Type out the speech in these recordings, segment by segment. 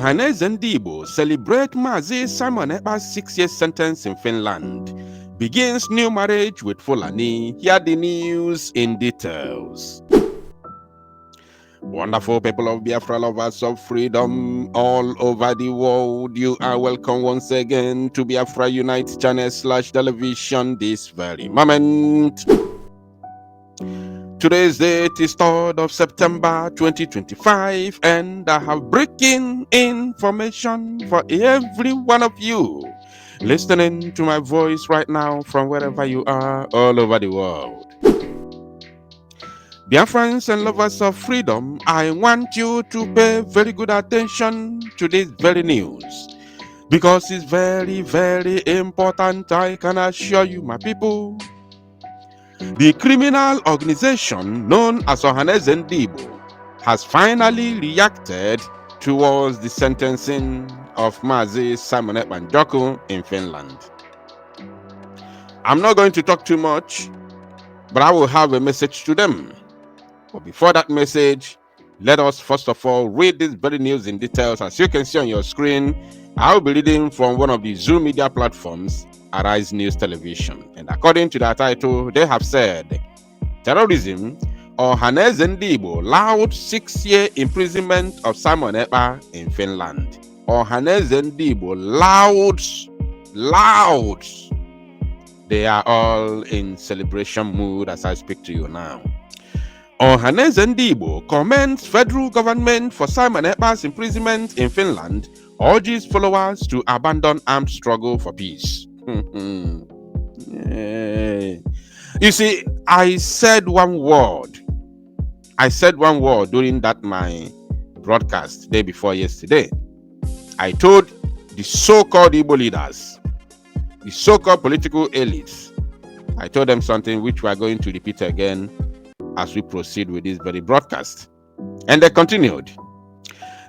Ohaneze Ndigbo celebrate Mazi Simon Ekpa's 6-year sentence in Finland. Begins new marriage with Fulani. Hear the news in details. Wonderful people of Biafra, lovers of freedom all over the world, you are welcome once again to Biafra Unite channel /television this very moment. Today's date is 3rd of September 2025, and I have breaking information for every one of you listening to my voice right now from wherever you are all over the world. Biafrans and lovers of freedom, I want you to pay very good attention to this very news because it's very, very important. I can assure you, my people. The criminal organization known as Ohaneze Ndigbo has finally reacted towards the sentencing of Mazi Simon Ekpa in Finland. I'm not going to talk too much, but I will have a message to them. But before that message, let us first of all read this very news in details. As you can see on your screen, I will be reading from one of the Zoom media platforms, Arise News Television. And according to their title, they have said, terrorism, Ohaneze Ndigbo loud 6-year imprisonment of Simon Ekpa in Finland. Ohaneze Ndigbo loud. They are all in celebration mood as I speak to you now. Ohaneze Ndigbo commends federal government for Simon Ekpa's imprisonment in Finland, urges followers to abandon armed struggle for peace. You see, I said one word during that my broadcast day before yesterday. I told the so-called Igbo leaders, the so-called political elites, I told them something which we are going to repeat again as we proceed with this very broadcast. And they continued.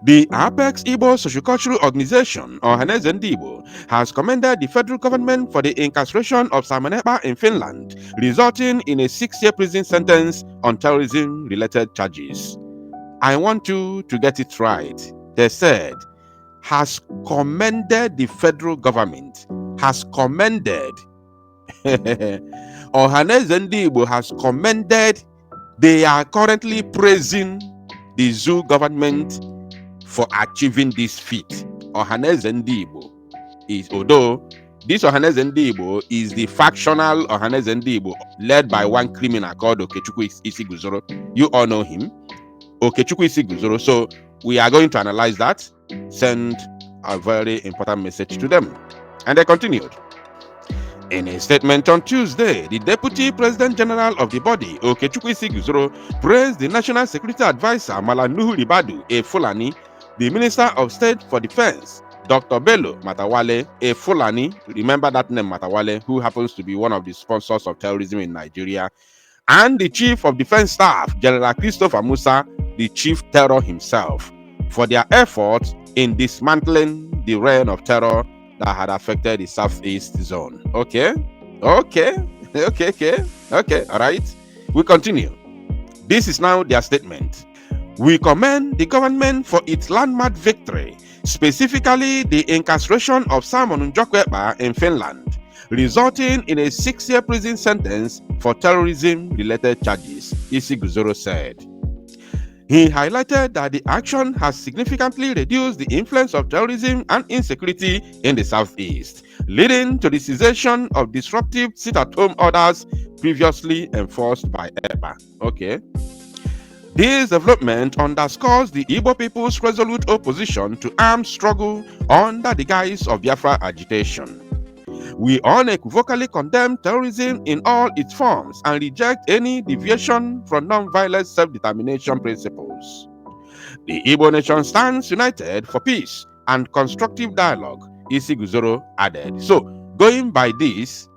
The Apex Igbo Sociocultural Organization, Ohaneze Ndigbo, has commended the federal government for the incarceration of Simon Ekpa in Finland, resulting in a 6-year prison sentence on terrorism-related charges. I want you to get it right. They said, has commended the federal government, has commended. Ohaneze Ndigbo has commended. They are currently praising the zoo government for achieving this feat. Ohaneze Ndigbo is, although this Ohaneze Ndigbo is the factional Ohaneze Ndigbo led by one criminal called Okechukwu Isiguzoro. You all know him, Okechukwu Isiguzoro. So we are going to analyze that, send a very important message to them. And they continued. In a statement on Tuesday, the Deputy President General of the body, Okechukwu Isiguzoro, praised the National Security Advisor, Malanuhu Ribadu, a Fulani, the Minister of State for Defense, Dr. Bello Matawale, a Fulani, remember that name Matawale, who happens to be one of the sponsors of terrorism in Nigeria, and the Chief of Defense Staff, General Christopher Musa, the Chief Terror himself, for their efforts in dismantling the reign of terror that had affected the Southeast zone. Okay, all right. We continue. This is now their statement. We commend the government for its landmark victory, specifically the incarceration of Simon Ekpa in Finland, resulting in a 6-year prison sentence for terrorism-related charges, Isiguzoro said. He highlighted that the action has significantly reduced the influence of terrorism and insecurity in the Southeast, leading to the cessation of disruptive sit-at-home orders previously enforced by Ekpa. Okay. This development underscores the Igbo people's resolute opposition to armed struggle under the guise of Biafra agitation. We unequivocally condemn terrorism in all its forms and reject any deviation from non-violent self-determination principles. The Igbo nation stands united for peace and constructive dialogue, Isiguzoro added. So, going by this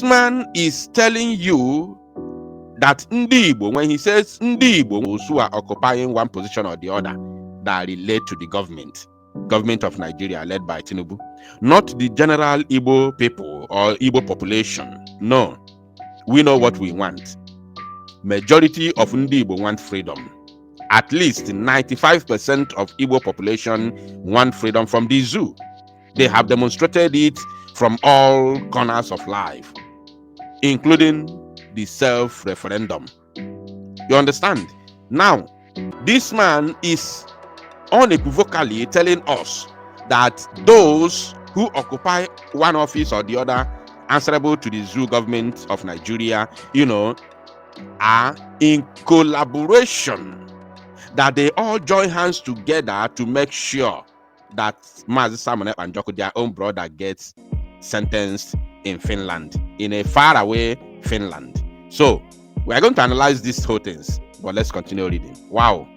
man is telling you that Ndigbo, when he says Ndigbo, those who are occupying one position or the other that relate to the government of Nigeria led by Tinubu, not the general Igbo people or Igbo population. No, we know what we want. Majority of Ndigbo want freedom. At least 95% of Igbo population want freedom from the zoo. They have demonstrated it from all corners of life, including the self-referendum. You understand? Now, this man is unequivocally telling us that those who occupy one office or the other answerable to the zoo government of Nigeria, are in collaboration, that they all join hands together to make sure that Mazi Simon Ekpa Njoku, their own brother, gets sentenced in Finland, in a faraway Finland. So we are going to analyze these whole things, but let's continue reading. Wow.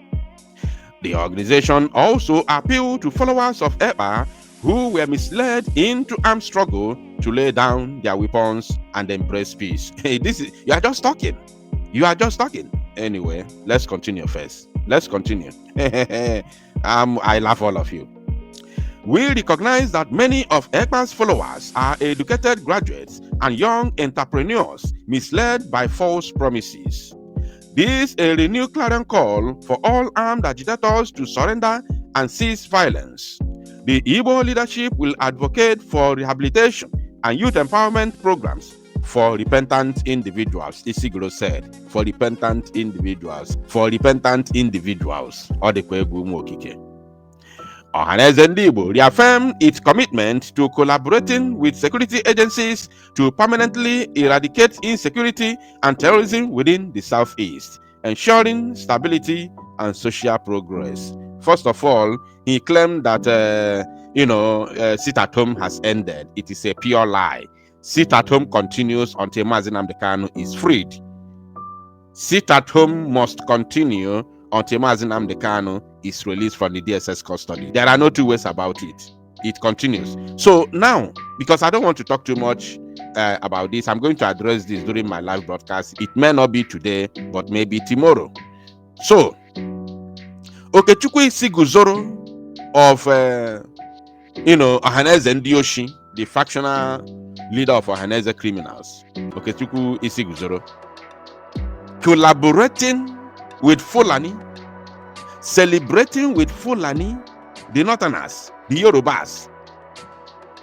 The organization also appealed to followers of Ekpa who were misled into armed struggle to lay down their weapons and embrace peace. You are just talking. You are just talking. Anyway, let's continue first. Let's continue. I love all of you. We recognize that many of Ekpa's followers are educated graduates and young entrepreneurs misled by false promises. This is a renewed clarion call for all armed agitators to surrender and cease violence. The Igbo leadership will advocate for rehabilitation and youth empowerment programs for repentant individuals. Isiguro said, for repentant individuals. For repentant individuals. Ohanaeze Ndigbo reaffirmed its commitment to collaborating with security agencies to permanently eradicate insecurity and terrorism within the Southeast, ensuring stability and social progress. First of all, he claimed that sit at home has ended. It is a pure lie. Sit at home continues until Mazi Nnamdi Kanu is freed. Sit at home must continue until Mazi Nnamdi Kanu is released from the DSS custody. There are no two ways about it. It continues. So now, because I don't want to talk too much about this, I'm going to address this during my live broadcast. It may not be today, but maybe tomorrow. So, Okechukwu Isiguzoro of Ohaneze Ndigbo, the factional leader of Ohaneze criminals, Okechukwu Isiguzoro, collaborating with Fulani, celebrating with Fulani, the Northerners, the Yorubas,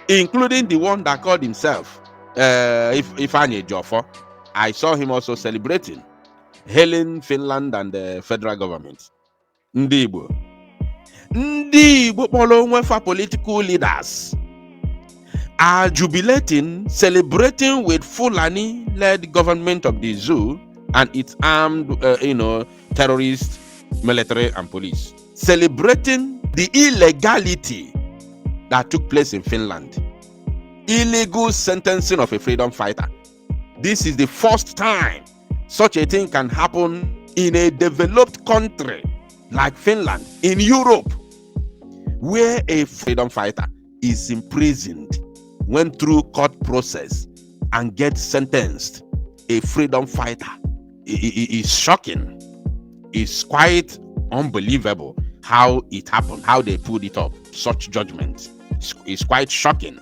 including the one that called himself Ifeanyi Ejiofor. I saw him also celebrating, hailing Finland and the federal government. Ndigbo for political leaders are jubilating, celebrating with Fulani-led government of the zoo and its armed, terrorist military and police, celebrating the illegality that took place in Finland, illegal sentencing of a freedom fighter. This is the first time such a thing can happen in a developed country like Finland, in Europe, where a freedom fighter is imprisoned, went through court process, and gets sentenced. A freedom fighter. It is shocking. It's quite unbelievable how it happened, how they put it up. Such judgment is quite shocking.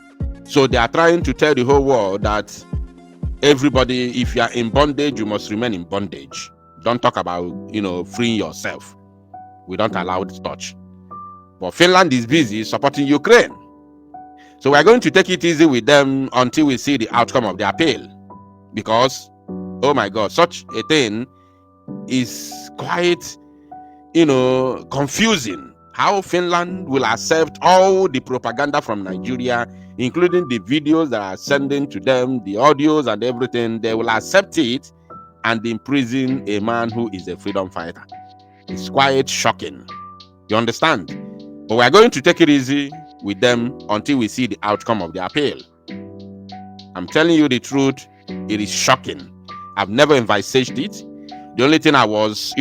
So they are trying to tell the whole world that everybody, if you are in bondage, you must remain in bondage. Don't talk about, freeing yourself. We don't allow it to touch. But Finland is busy supporting Ukraine. So we're going to take it easy with them until we see the outcome of the appeal. Because, oh my God, such a thing is quite, confusing. How Finland will accept all the propaganda from Nigeria, including the videos that are sending to them, the audios and everything. They will accept it and imprison a man who is a freedom fighter. It's quite shocking. You understand? But we're going to take it easy with them until we see the outcome of the appeal. I'm telling you the truth, it is shocking. I've never envisaged it. The only thing I was,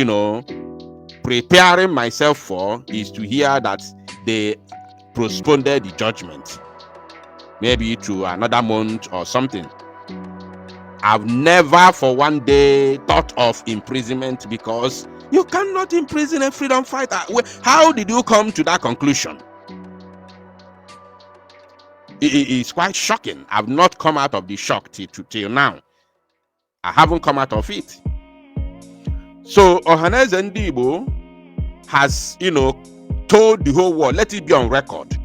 preparing myself for is to hear that they postponed the judgment, maybe to another month or something. I've never for one day thought of imprisonment, because you cannot imprison a freedom fighter. How did you come to that conclusion? It's quite shocking. I've not come out of the shock till now. I haven't come out of it. So Ohaneze Ndigbo has, told the whole world, let it be on record,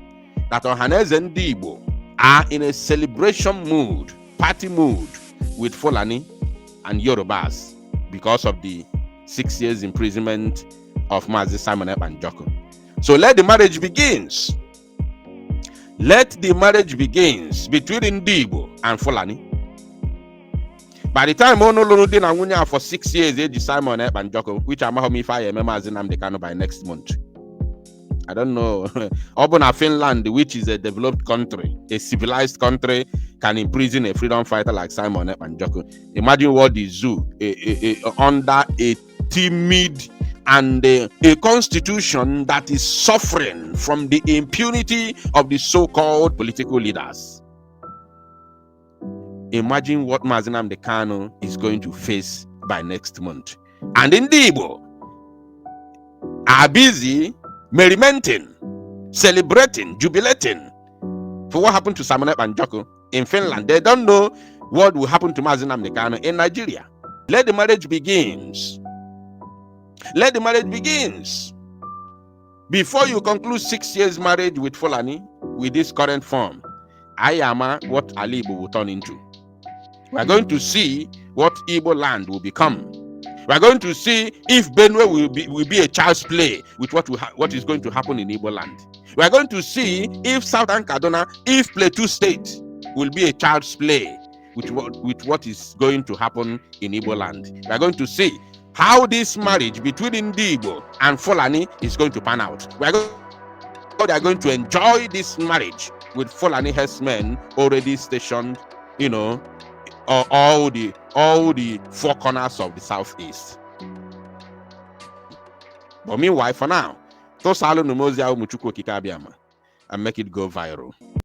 that Ohaneze Ndigbo are in a celebration mood, party mood with Fulani and Yorubas because of the 6 years imprisonment of Mazi Simon Ekpa. So let the marriage begins. Let the marriage begins between Ndigbo and Fulani. By the time Onolo did Nawunya for 6 years, age Simon Ekpa, which I'm if I remember as Nnamdi by next month. I don't know. Obuna Finland, which is a developed country, a civilized country, can imprison a freedom fighter like Simon Ekpa. Imagine what the zoo under a timid and a constitution that is suffering from the impunity of the so-called political leaders. Imagine what Mazi Nnamdi Kanu is going to face by next month. And Ndigbo are busy merrimenting, celebrating, jubilating for what happened to Simon Ekpa in Finland. They don't know what will happen to Mazi Nnamdi Kanu in Nigeria. Let the marriage begins. Let the marriage begins. Before you conclude 6 years marriage with Fulani with this current form, I am what Ali Igbo will turn into. We are going to see what Igbo land will become. We are going to see if Benue will be a child's play with what is going to happen in Igbo land. We are going to see if Southern Kaduna, if Plateau State will be a child's play with what is going to happen in Igbo land. We are going to see how this marriage between Ndigbo and Fulani is going to pan out. They are going to enjoy this marriage with Fulani herdsmen already stationed, all the four corners of the southeast. But meanwhile, for now, and make it go viral.